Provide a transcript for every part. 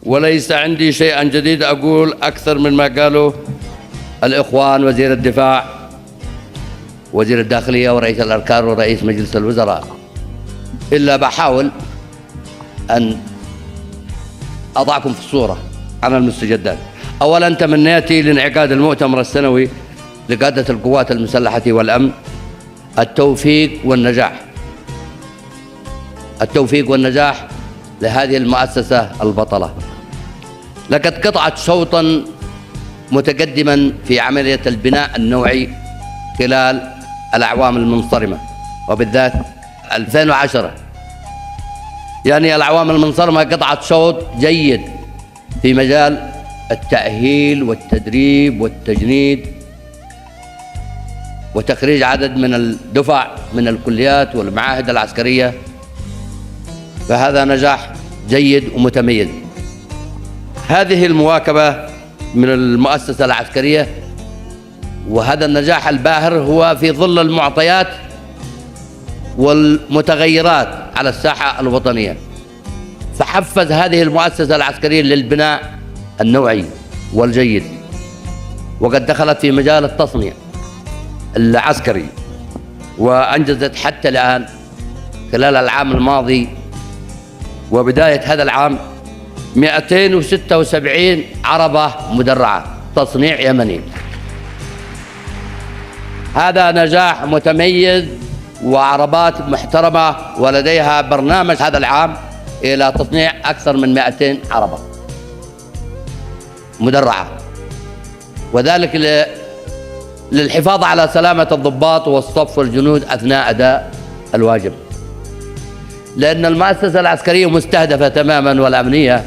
وليس عندي شيئا جديد أقول أكثر من ما قاله الإخوان وزير الدفاع وزير الداخلية ورئيس الأركان ورئيس مجلس الوزراء، إلا بحاول أن أضعكم في الصورة عن المستجدات. أولا، تمنياتي لانعقاد المؤتمر السنوي لقادة القوات المسلحة والأمن التوفيق والنجاح. التوفيق والنجاح لهذه المؤسسة البطلة. لقد قطعت شوطا متقدما في عملية البناء النوعي خلال الأعوام المنصرمة، وبالذات 2010. يعني الأعوام المنصرمة قطعت شوط جيد في مجال التأهيل والتدريب والتجنيد وتخريج عدد من الدفع من الكليات والمعاهد العسكرية، فهذا نجاح جيد ومتميز. هذه المواكبة من المؤسسة العسكرية وهذا النجاح الباهر هو في ظل المعطيات والمتغيرات على الساحة الوطنية، فحفز هذه المؤسسة العسكرية للبناء النوعي والجيد، وقد دخلت في مجال التصنيع العسكري وأنجزت حتى الآن خلال العام الماضي وبداية هذا العام 276 عربة مدرعة تصنيع يمني. هذا نجاح متميز وعربات محترمة، ولديها برنامج هذا العام إلى تصنيع أكثر من 200 عربة مدرعة، وذلك للحفاظ على سلامة الضباط والصف والجنود أثناء أداء الواجب، لأن المؤسسة العسكرية مستهدفة تماما والأمنية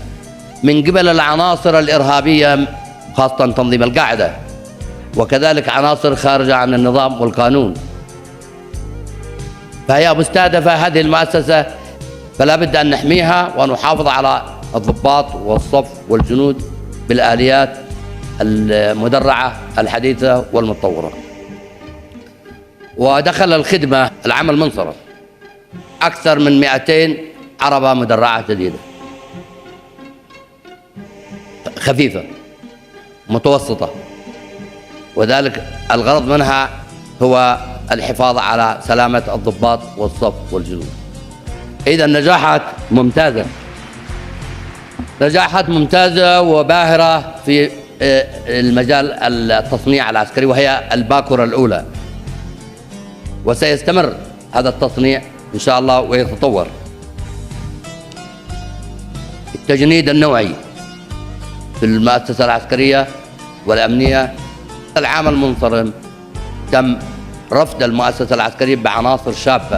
من قبل العناصر الإرهابية، خاصة تنظيم القاعدة، وكذلك عناصر خارجة عن النظام والقانون، فهي مستهدفة هذه المؤسسة، فلا بد أن نحميها ونحافظ على الضباط والصف والجنود بالآليات المدرعة الحديثة والمتطورة. ودخل الخدمة العام المنصرم أكثر من 200 عربة مدرعة جديدة، خفيفة متوسطة، وذلك الغرض منها هو الحفاظ على سلامة الضباط والصف والجنود. إذا نجاحات ممتازة، نجاحات ممتازة وباهرة في المجال التصنيع العسكري، وهي الباكورة الأولى، وسيستمر هذا التصنيع إن شاء الله ويتطور. التجنيد النوعي في المؤسسة العسكرية والأمنية، العام المنصرم تم رفد المؤسسة العسكرية بعناصر شابة